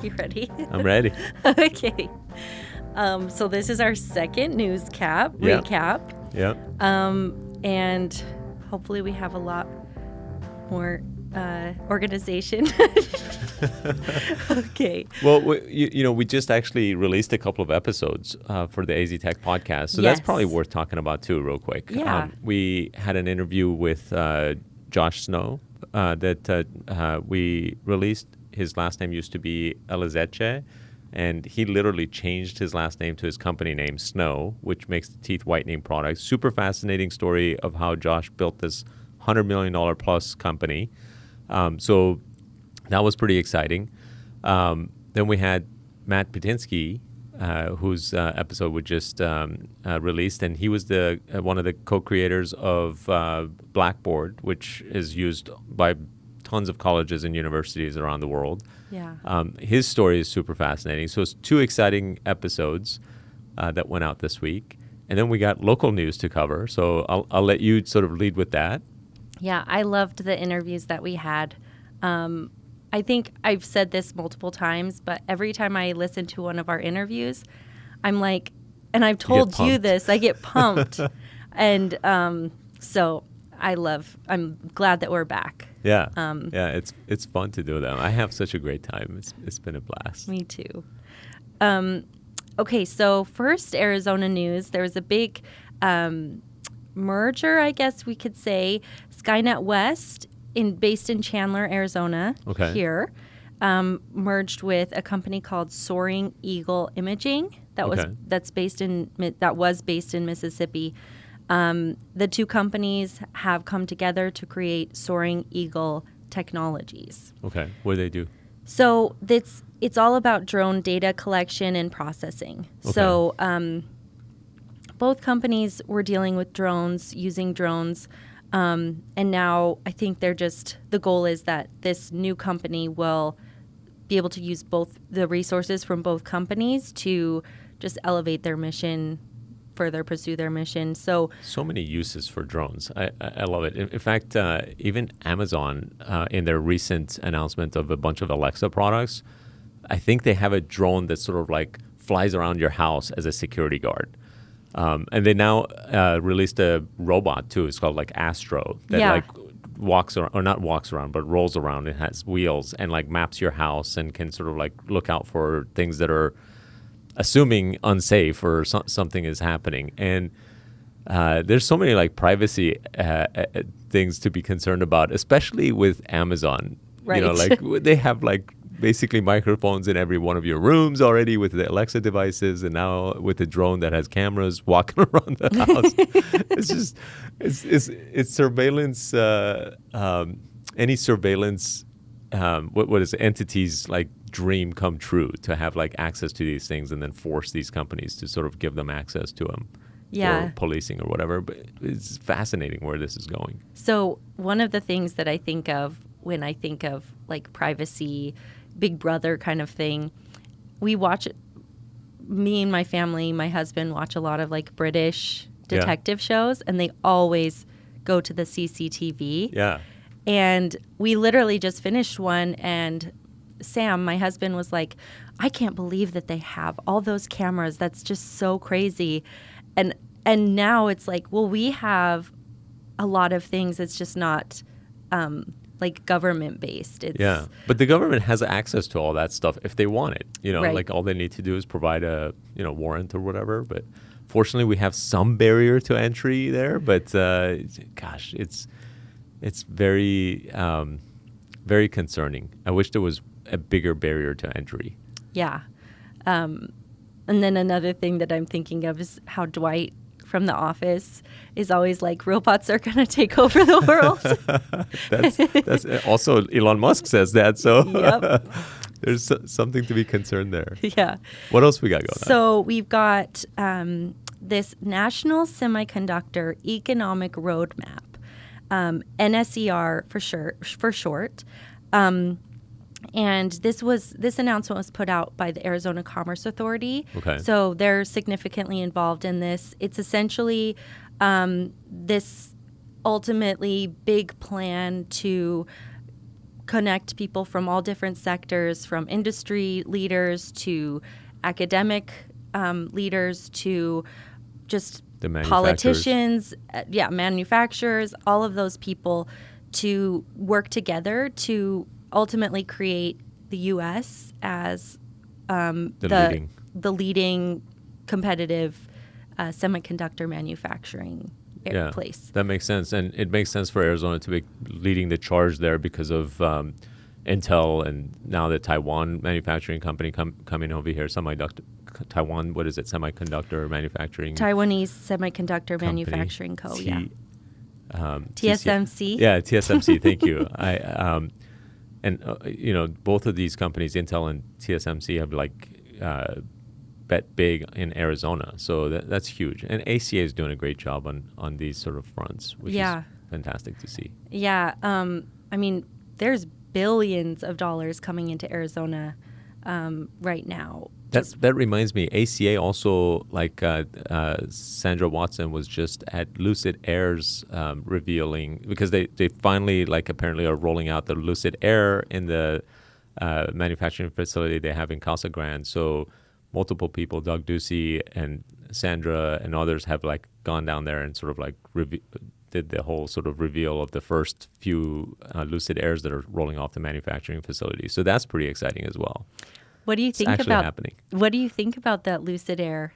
You ready? I'm ready. Okay. So this is our second recap. Yeah. And hopefully we have a lot more organization. Okay. Well, we just actually released a couple of episodes for the AZ Tech podcast, so that's Yes. probably worth talking about too, real quick. Yeah. We had an interview with Josh Snow that we released. His last name used to be Elizeche, and he literally changed his last name to his company name, Snow, which makes the teeth whitening product. Super fascinating story of how Josh built this $100 million plus company. So that was pretty exciting. Then we had Matt Petinsky, whose episode we just released, and he was one of the co-creators of Blackboard, which is used by tons of colleges and universities around the world. Yeah. His story is super fascinating. So it's two exciting episodes that went out this week. And then we got local news to cover. So I'll let you sort of lead with that. Yeah, I loved the interviews that we had. I think I've said this multiple times, but every time I listen to one of our interviews, I'm like, and I've told you this, I get pumped. And so I'm glad that we're back. Yeah. It's fun to do them. I have such a great time. It's been a blast. Me too. Okay, so first Arizona news. There was a big merger, I guess we could say. Skynetwest, based in Chandler, Arizona, here, merged with a company called Soaring Eagle Imaging that was based in Mississippi. The two companies have come together to create Soaring Eagle Technologies. Okay, what do they do? So it's all about drone data collection and processing. Okay. So both companies were dealing with drones, using drones, and now I think the goal is that this new company will be able to use both the resources from both companies to just elevate their mission, further pursue their mission. So many uses for drones. I love it. In fact, even Amazon, in their recent announcement of a bunch of Alexa products, I think they have a drone that sort of like flies around your house as a security guard. And they now released a robot too. It's called like Astro that like walks around, or not walks around, but rolls around. It has wheels and like maps your house and can sort of like look out for things that are assuming unsafe or something is happening. And there's so many like privacy things to be concerned about, especially with Amazon. Right. Like they have like basically microphones in every one of your rooms already with the Alexa devices, and now with the drone that has cameras walking around the house. It's surveillance. Any surveillance, what is it, entities like dream come true to have like access to these things and then force these companies to sort of give them access to them for policing or whatever. But it's fascinating where this is going. So one of the things that I think of when I think of like privacy, Big Brother kind of thing, me and my family, my husband watch a lot of like British detective shows, and they always go to the CCTV. Yeah. And we literally just finished one, and Sam, my husband, was like, I can't believe that they have all those cameras. That's just so crazy. And now it's like, well, we have a lot of things. It's just not like government based. But the government has access to all that stuff if they want it. Right. Like all they need to do is provide a warrant or whatever. But fortunately, we have some barrier to entry there. But gosh, it's very very concerning. I wish there was a bigger barrier to entry. Yeah. And then another thing that I'm thinking of is how Dwight from The Office is always like, robots are going to take over the world. that's also Elon Musk says that. So Yep. there's something to be concerned there. Yeah. What else we got going on? So we've got this National Semiconductor Economic Roadmap, NSER for short. And this announcement was put out by the Arizona Commerce Authority. Okay. So they're significantly involved in this. It's essentially this ultimately big plan to connect people from all different sectors, from industry leaders to academic leaders to just the politicians, manufacturers, all of those people to work together to ultimately create the U.S. as the leading competitive semiconductor manufacturing place. That makes sense. And it makes sense for Arizona to be leading the charge there because of Intel and now the Taiwan manufacturing company coming over here, Taiwan, what is it, semiconductor manufacturing? Taiwanese Semiconductor Manufacturing Co., TSMC. Yeah, TSMC, thank you. Both of these companies, Intel and TSMC, have bet big in Arizona. So that's huge. And ACA is doing a great job on these sort of fronts, which is fantastic to see. Yeah. There's billions of dollars coming into Arizona right now. That reminds me, ACA also, Sandra Watson was just at Lucid Air's revealing, because they finally, apparently are rolling out the Lucid Air in the manufacturing facility they have in Casa Grande. So multiple people, Doug Ducey and Sandra and others, have gone down there and sort of did the whole sort of reveal of the first few Lucid Airs that are rolling off the manufacturing facility. So that's pretty exciting as well. What do you think happening. What do you think about that Lucid Air?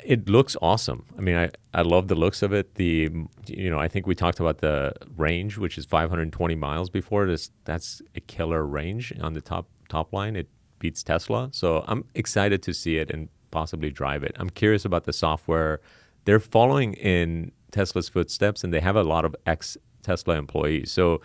It looks awesome. I mean, I love the looks of it. I think we talked about the range, which is 520 miles before. That's a killer range on the top line. It beats Tesla. So I'm excited to see it and possibly drive it. I'm curious about the software. They're following in Tesla's footsteps, and they have a lot of ex-Tesla employees. So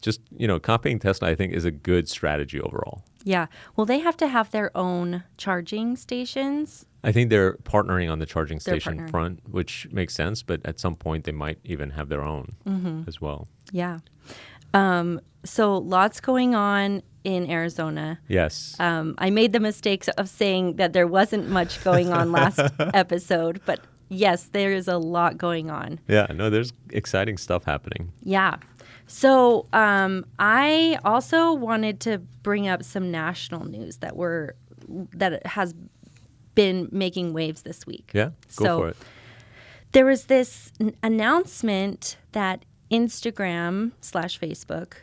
just, copying Tesla, I think, is a good strategy overall. Yeah. Well, they have to have their own charging stations. I think they're partnering on the charging station front, which makes sense. But at some point, they might even have their own as well. Yeah. So lots going on in Arizona. Yes. I made the mistake of saying that there wasn't much going on last episode, but yes, there is a lot going on. Yeah. No, there's exciting stuff happening. Yeah. So I also wanted to bring up some national news that has been making waves this week. Yeah, go for it. There was this announcement that Instagram/Facebook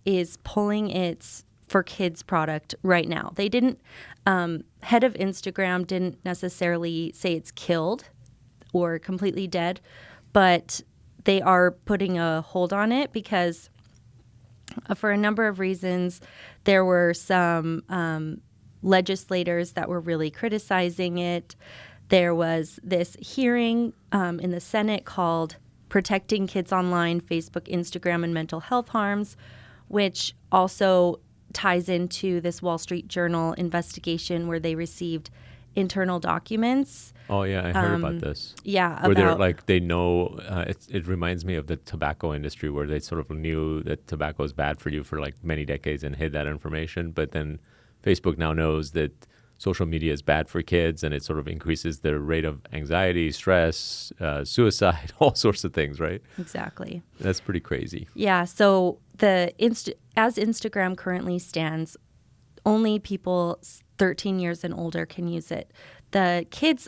is pulling its For Kids product right now. They didn't, head of Instagram didn't necessarily say it's killed or completely dead, but they are putting a hold on it because for a number of reasons, there were some legislators that were really criticizing it. There was this hearing in the Senate called Protecting Kids Online, Facebook, Instagram, and Mental Health Harms, which also ties into this Wall Street Journal investigation where they received internal documents. Oh, yeah, I heard about this. Yeah. Where they know, it reminds me of the tobacco industry where they sort of knew that tobacco is bad for you for many decades and hid that information. But then Facebook now knows that social media is bad for kids, and it sort of increases the rate of anxiety, stress, suicide, all sorts of things, right? Exactly. That's pretty crazy. Yeah. So as Instagram currently stands, only people 13 years and older can use it. The kids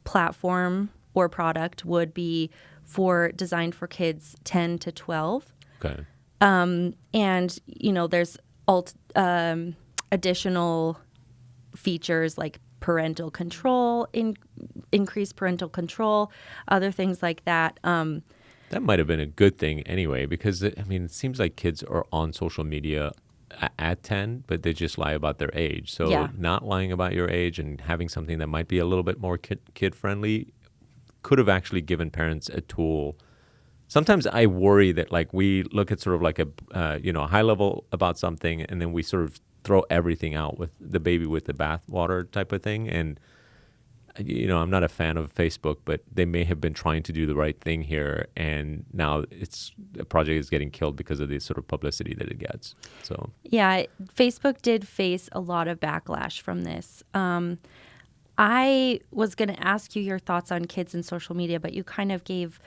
platform or product would be designed for kids 10 to 12. Okay. And, there's additional features like parental control, increased parental control, other things like that. That might have been a good thing anyway, because it seems like kids are on social media at 10, but they just lie about their age. So not lying about your age and having something that might be a little bit more kid-friendly could have actually given parents a tool. Sometimes I worry that we look at sort of a high level about something, and then we sort of throw everything out with the baby with the bathwater type of thing. And I'm not a fan of Facebook, but they may have been trying to do the right thing here, and now the project is getting killed because of the sort of publicity that it gets. So yeah, Facebook did face a lot of backlash from this. I was going to ask you your thoughts on kids and social media, but you kind of gave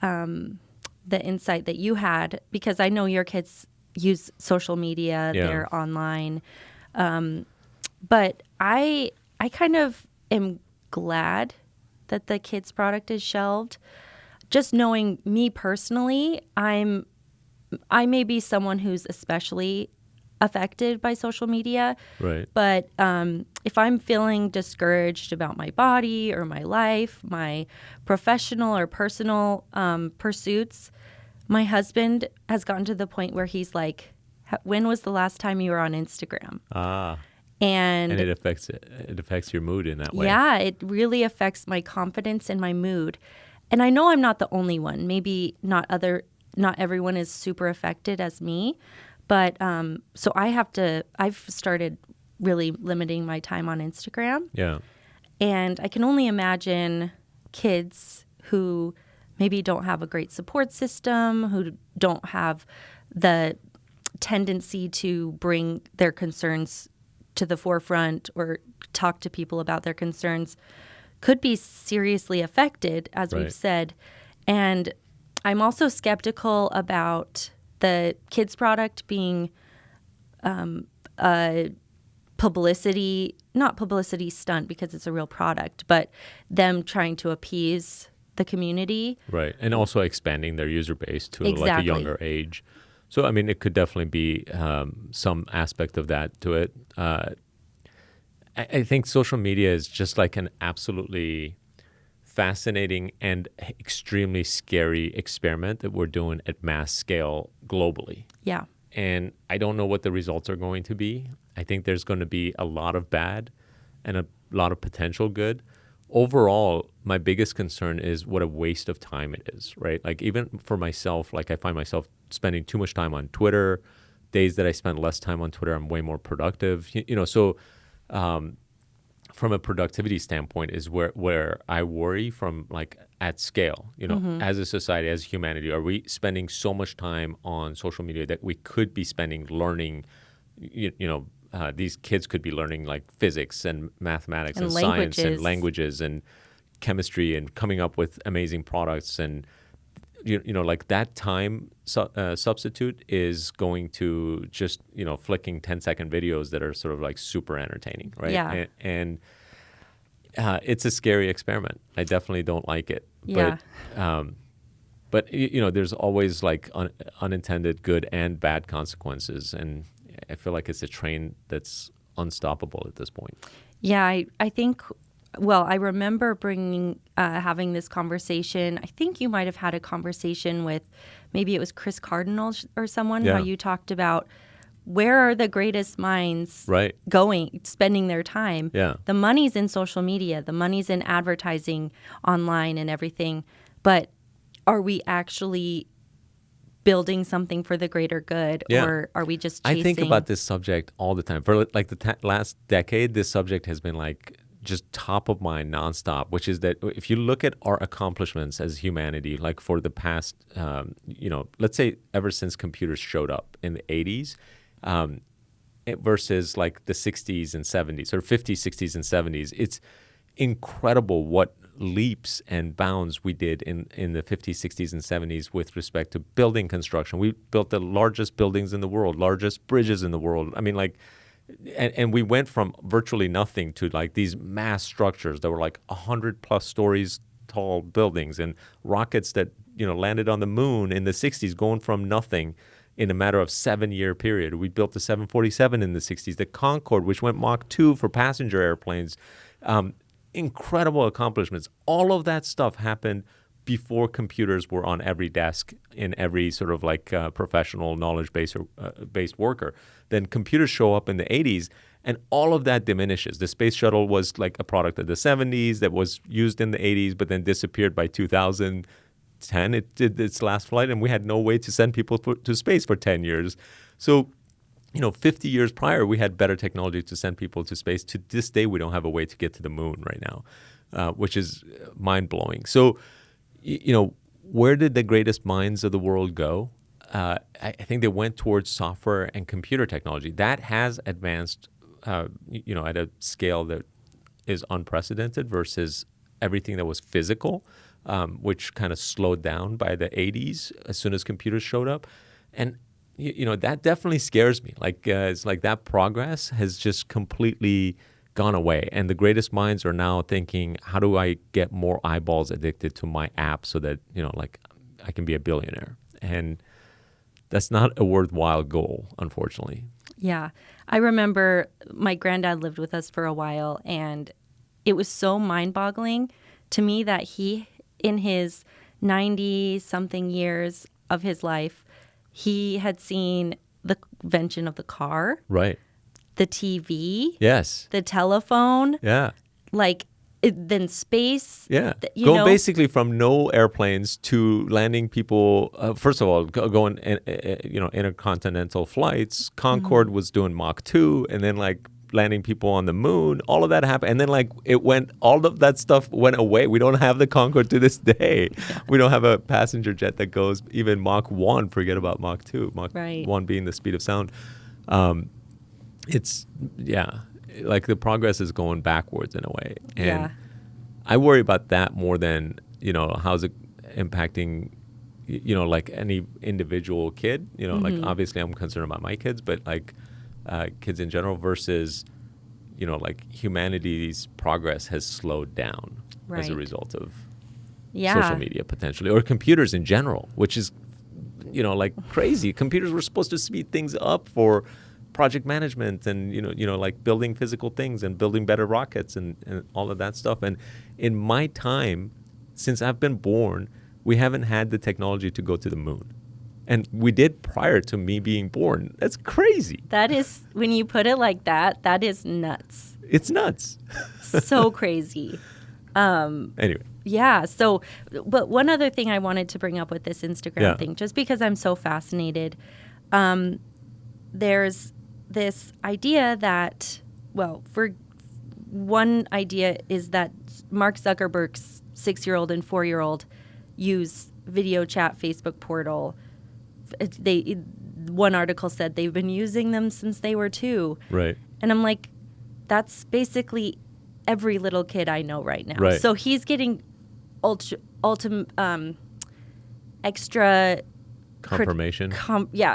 the insight that you had, because I know your kids use social media. They're online. But I kind of am glad that the kids product is shelved. Just knowing me personally, I may be someone who's especially affected by social media. Right. But if I'm feeling discouraged about my body or my life, my professional or personal pursuits, my husband has gotten to the point where he's like, when was the last time you were on Instagram? And it affects your mood in that way. Yeah, it really affects my confidence and my mood. And I know I'm not the only one. Maybe not everyone is super affected as me. But so I've started really limiting my time on Instagram. Yeah. And I can only imagine kids who maybe don't have a great support system, who don't have the tendency to bring their concerns to the forefront or talk to people about their concerns, could be seriously affected, as we've said. And I'm also skeptical about the kids product being a not publicity stunt because it's a real product, but them trying to appease the community. Right. And also expanding their user base to like a younger age. So, I mean, it could definitely be some aspect of that to it. I think social media is just like an absolutely fascinating and extremely scary experiment that we're doing at mass scale globally. Yeah. And I don't know what the results are going to be. I think there's going to be a lot of bad and a lot of potential good. Overall, my biggest concern is what a waste of time it is, right? Like even for myself, like I find myself spending too much time on Twitter. Days that I spend less time on Twitter, I'm way more productive. So from a productivity standpoint is where I worry from like at scale, as a society, as humanity. Are we spending so much time on social media that we could be spending learning, these kids could be learning like physics and mathematics and science and languages and chemistry and coming up with amazing products. And, like that time substitute is going to just, flicking 10-second videos that are sort of like super entertaining, right? Yeah. And it's a scary experiment. I definitely don't like it. Yeah. But there's always like unintended good and bad consequences. And I feel like it's a train that's unstoppable at this point. Yeah, I think, well, I remember having this conversation. I think you might have had a conversation with, maybe it was Chris Cardinal or someone, how you talked about where are the greatest minds spending their time. Yeah. The money's in social media, the money's in advertising online and everything. But are we actually building something for the greater good, or are we just chasing? I think about this subject all the time. For like the last decade, this subject has been like just top of mind nonstop, which is that if you look at our accomplishments as humanity, like for the past, let's say ever since computers showed up in the 80s, versus like the 60s and 70s or 50s, 60s and 70s, it's incredible what leaps and bounds we did in the 50s, 60s, and 70s with respect to building construction. We built the largest buildings in the world, largest bridges in the world. I mean, like, and we went from virtually nothing to like these mass structures that were like 100+ stories tall buildings and rockets that, landed on the moon in the 60s, going from nothing in a matter of 7-year period. We built the 747 in the 60s, the Concorde, which went Mach 2 for passenger airplanes. Incredible accomplishments. All of that stuff happened before computers were on every desk in every sort of like professional knowledge-based worker. Then computers show up in the 80s, and all of that diminishes. The space shuttle was like a product of the 70s that was used in the 80s, but then disappeared by 2010. It did its last flight, and we had no way to send people to space for 10 years. So 50 years prior, we had better technology to send people to space. To this day, we don't have a way to get to the moon right now, which is mind-blowing. So, where did the greatest minds of the world go? I think they went towards software and computer technology. That has advanced, at a scale that is unprecedented versus everything that was physical, which kind of slowed down by the 80s as soon as computers showed up. And that definitely scares me. Like it's like that progress has just completely gone away. And the greatest minds are now thinking, how do I get more eyeballs addicted to my app so that, like I can be a billionaire? And that's not a worthwhile goal, unfortunately. Yeah. I remember my granddad lived with us for a while, and it was so mind-boggling to me that he, in his 90-something years of his life, he had seen the invention of the car. Right. The TV. Yes. The telephone. Yeah. Like, then space. Yeah. Going basically from no airplanes to landing people, first of all, going, intercontinental flights. Concorde was doing Mach 2, and then like landing people on the moon. All of that happened. And then like all of that stuff went away. We don't have the Concorde to this day. Yeah. We don't have a passenger jet that goes even Mach 1. Forget about Mach 2. Mach 1 being the speed of sound. Like the progress is going backwards in a way. And I worry about that more than, how's it impacting, like any individual kid. Like obviously I'm concerned about my kids, but like kids in general versus, like humanity's progress has slowed down as a result of social media potentially, or computers in general, which is, like crazy. Computers were supposed to speed things up for project management and, like building physical things and building better rockets and all of that stuff. And in my time, since I've been born, we haven't had the technology to go to the moon. And we did prior to me being born. That's crazy. That is, when you put it like that, that is nuts. It's nuts. So crazy. Anyway. Yeah. So, but one other thing I wanted to bring up with this Instagram thing, just because I'm so fascinated, there's this idea that, for one idea is that Mark Zuckerberg's 6-year-old and 4-year-old use video chat Facebook portal. One article said they've been using them since they were 2. Right. And I'm like, that's basically every little kid I know right now. Right. So he's getting extra confirmation.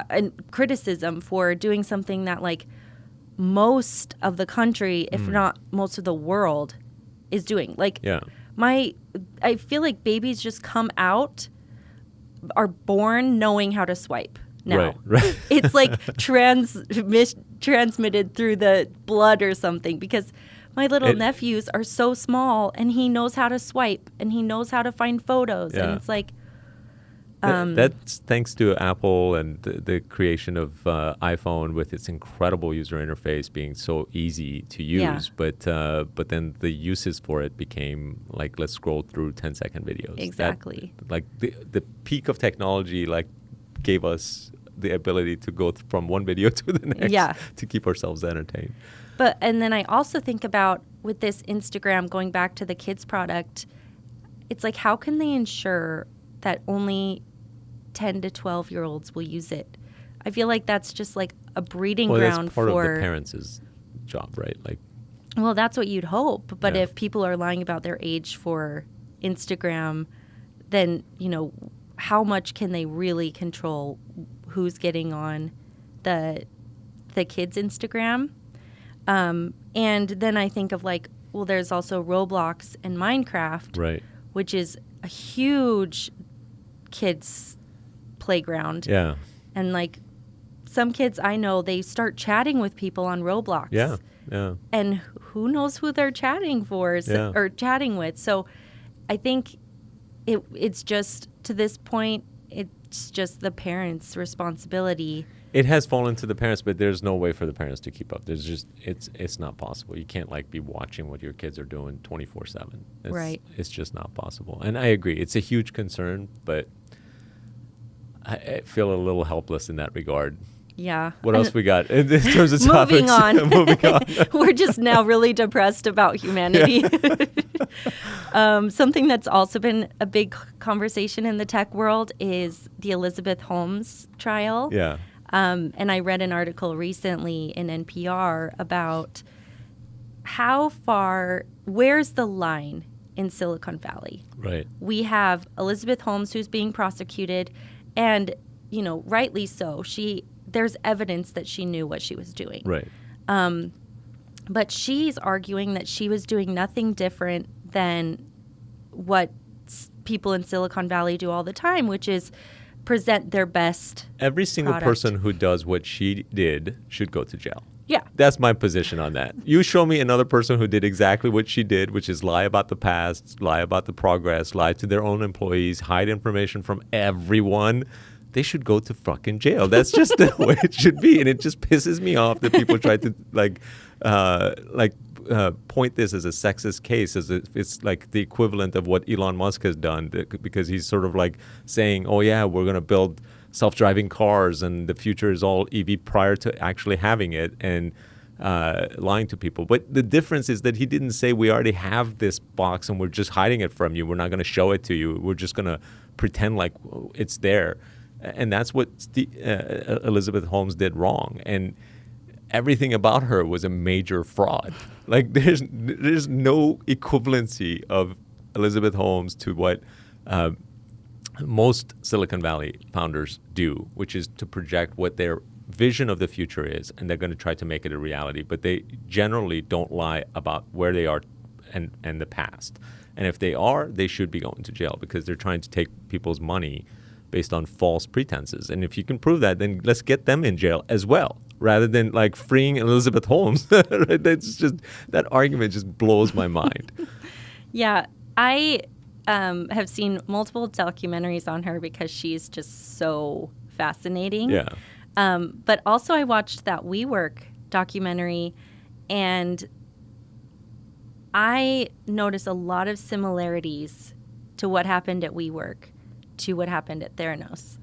And criticism for doing something that like most of the country, if not most of the world, is doing. Like I feel like babies just come out, are born knowing how to swipe now. Right. It's like transmitted through the blood or something, because my little nephews are so small and he knows how to swipe and he knows how to find photos. And it's like, that's thanks to Apple and the creation of iPhone with its incredible user interface being so easy to use. But then the uses for it became like, let's scroll through 10-second videos. Exactly. The peak of technology gave us the ability to go from one video to the next to keep ourselves entertained. And then I also think about with this Instagram, going back to the kids product, it's like, how can they ensure that only 10 to 12-year-olds will use it? I feel like that's just like a breeding ground for... That's part of the parents' job, right? Well, that's what you'd hope. But if people are lying about their age for Instagram, then, how much can they really control who's getting on the kids' Instagram? And then I think of there's also Roblox and Minecraft, right, which is a huge kids' playground. Yeah. And some kids I know, they start chatting with people on Roblox. Yeah. And who knows who they're chatting for or chatting with. So I think it's just, to this point, it's just the parents' responsibility. It has fallen to the parents, but there's no way for the parents to keep up. There's just, it's not possible. You can't be watching what your kids are doing 24/7. Right. It's just not possible. And I agree. It's a huge concern, but I feel a little helpless in that regard. Yeah. What else we got in terms of topics? Moving on. We're just now really depressed about humanity. Something that's also been a big conversation in the tech world is the Elizabeth Holmes trial. Yeah. And I read an article recently in NPR about where's the line in Silicon Valley? Right. We have Elizabeth Holmes, who's being prosecuted, and rightly so. There's evidence that she knew what she was doing. Right. But she's arguing that she was doing nothing different than what people in Silicon Valley do all the time, which is present their best Every single product. person who does what she did should go to jail. Yeah. That's my position on that. You show me another person who did exactly what she did, which is lie about the past, lie about the progress, lie to their own employees, hide information from everyone. They should go to fucking jail. That's just the way it should be. And it just pisses me off that people try to point this as a sexist case, as if it's like the equivalent of what Elon Musk has done, because he's sort of like saying, oh yeah, we're going to build self-driving cars and the future is all EV prior to actually having it, and lying to people. But the difference is that he didn't say we already have this box and we're just hiding it from you. We're not going to show it to you. We're just going to pretend like it's there. And that's what Elizabeth Holmes did wrong. And everything about her was a major fraud. Like there's no equivalency of Elizabeth Holmes to what most Silicon Valley founders do, which is to project what their vision of the future is, and they're going to try to make it a reality. But they generally don't lie about where they are and the past. And if they are, they should be going to jail because they're trying to take people's money based on false pretenses. And if you can prove that, then let's get them in jail as well, rather than like freeing Elizabeth Holmes. That's just, that argument just blows my mind. Yeah, I have seen multiple documentaries on her because she's just so fascinating. Yeah. But also I watched that WeWork documentary, and I noticed a lot of similarities to what happened at WeWork to what happened at Theranos.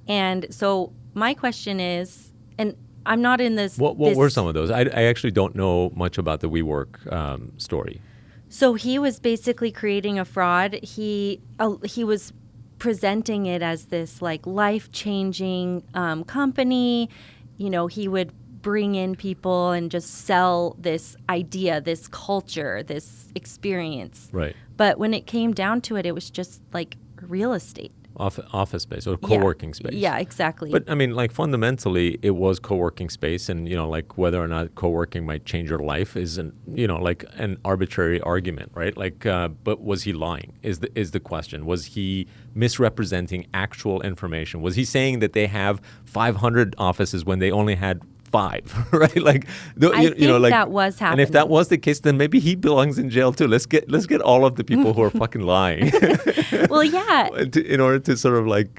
And so my question is, and I'm not in this... What were some of those? I actually don't know much about the WeWork story. So he was basically creating a fraud. He was presenting it as this like life-changing company. He would bring in people and just sell this idea, this culture, this experience. Right. But when it came down to it, it was just like real estate. Office space or co-working space. Yeah, exactly. But I mean, like fundamentally, it was co-working space, and like whether or not co-working might change your life is like an arbitrary argument, right? Like, but was he lying? Is the question? Was he misrepresenting actual information? Was he saying that they have 500 offices when they only had 5, right? Like, I think that was happening. And if that was the case, then maybe he belongs in jail too. Let's get all of the people who are fucking lying. Well, yeah. In order to sort of like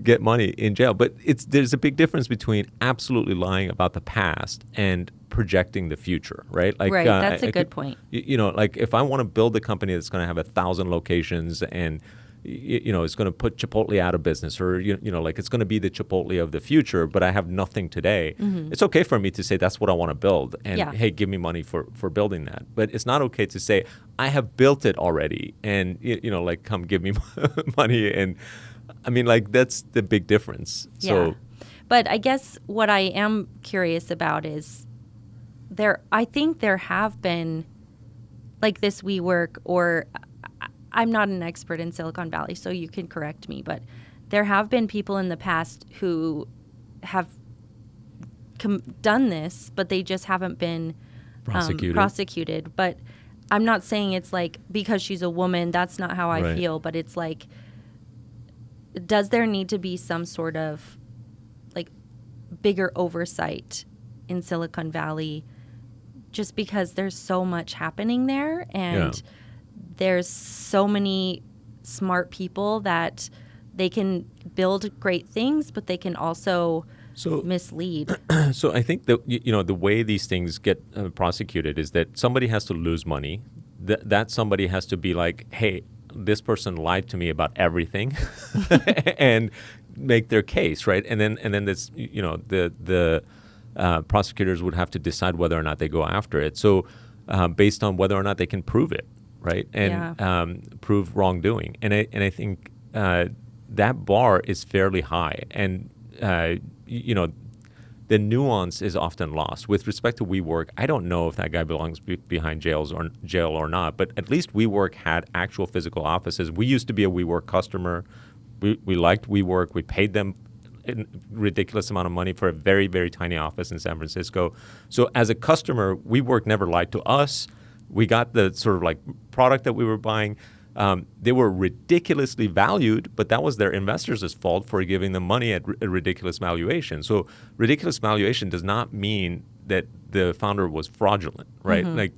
get money in jail. But there's a big difference between absolutely lying about the past and projecting the future, right? Like, right. That's a good point. Like if I want to build a company that's going to have 1,000 locations and it's going to put Chipotle out of business, or like it's going to be the Chipotle of the future, but I have nothing today. Mm-hmm. It's okay for me to say that's what I want to build, and hey, give me money for building that. But it's not okay to say I have built it already, and like come give me money. And I mean, like that's the big difference. Yeah. So, but I guess what I am curious about is I think there have been like this WeWork, or I'm not an expert in Silicon Valley, so you can correct me, but there have been people in the past who have done this, but they just haven't been prosecuted. But I'm not saying it's like because she's a woman, that's not how I feel, but it's like, does there need to be some sort of like bigger oversight in Silicon Valley just because there's so much happening there, and there's so many smart people that they can build great things, but they can also mislead. So I think that the way these things get prosecuted is that somebody has to lose money. That somebody has to be like, hey, this person lied to me about everything, and make their case, right? And then this, the prosecutors would have to decide whether or not they go after it. So based on whether or not they can prove it. Right, and prove wrongdoing, and I think that bar is fairly high, and the nuance is often lost with respect to WeWork. I don't know if that guy belongs behind jail or not, but at least WeWork had actual physical offices. We used to be a WeWork customer. We liked WeWork. We paid them a ridiculous amount of money for a very, very tiny office in San Francisco. So as a customer, WeWork never lied to us. We got the sort of like product that we were buying. They were ridiculously valued, but that was their investors' fault for giving them money at a ridiculous valuation. So ridiculous valuation does not mean that the founder was fraudulent, right? Like,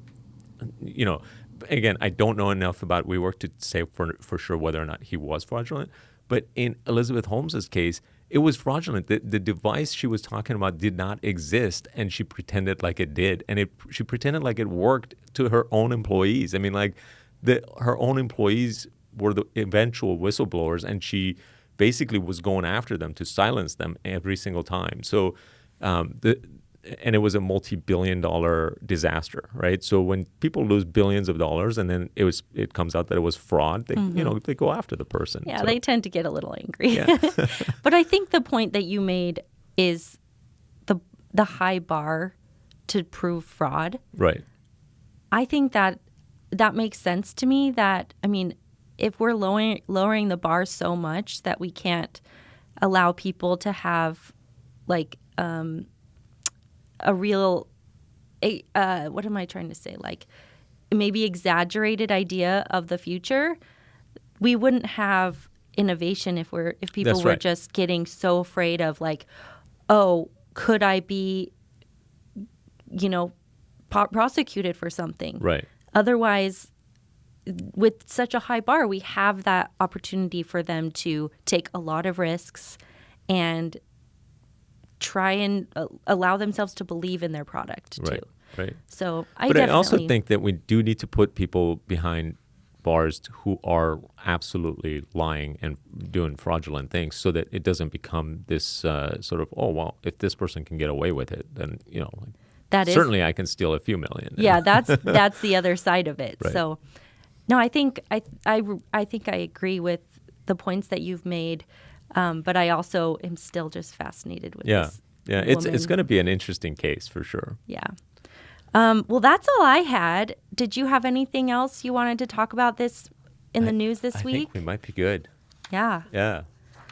you know, again, I don't know enough about WeWork to say for sure whether or not he was fraudulent. But in Elizabeth Holmes's case, it was fraudulent. The device she was talking about did not exist, and she pretended like it did. And she pretended like it worked to her own employees. I mean, like her own employees were the eventual whistleblowers, and she basically was going after them to silence them every single time. So and it was a multi-billion-dollar disaster, right? So when people lose billions of dollars and then it comes out that it was fraud, they they go after the person. Yeah, so. They tend to get a little angry. Yeah. But I think the point that you made is the high bar to prove fraud. Right. I think that makes sense to me. That, I mean, if we're lowering the bar so much that we can't allow people to have like a real, what am I trying to say? Like maybe exaggerated idea of the future, we wouldn't have innovation if people That's were right. just getting so afraid of like, oh, could I be, prosecuted for something? Right. Otherwise, with such a high bar, we have that opportunity for them to take a lot of risks and try and allow themselves to believe in their product too. Right. So I also think that we do need to put people behind bars who are absolutely lying and doing fraudulent things, so that it doesn't become this sort of, oh well, if this person can get away with it, then certainly I can steal a few million. Yeah, that's the other side of it. Right. So no, I think I agree with the points that you've made. But I also am still just fascinated with this. Yeah, it's going to be an interesting case for sure. Yeah. Well, that's all I had. Did you have anything else you wanted to talk about in the news this week? I think we might be good. Yeah. Yeah.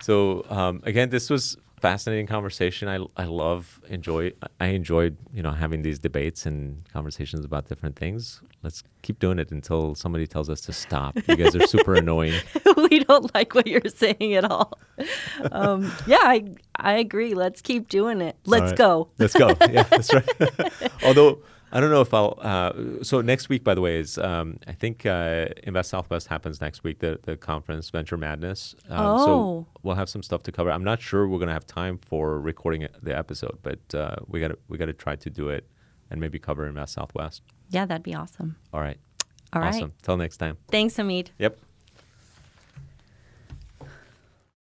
So again, this was fascinating conversation. I enjoyed having these debates and conversations about different things. Let's keep doing it until somebody tells us to stop. You guys are super annoying. We don't like what you're saying at all. Yeah, I agree. Let's keep doing it. Let's go. Let's go. Yeah, that's right. Although I don't know if I'll. So next week, by the way, is I think Invest Southwest happens next week. The conference Venture Madness. So we'll have some stuff to cover. I'm not sure we're going to have time for recording the episode, but we got to try to do it and maybe cover Invest Southwest. Yeah, that'd be awesome. All right. All right. Awesome. Till next time. Thanks, Hamid. Yep.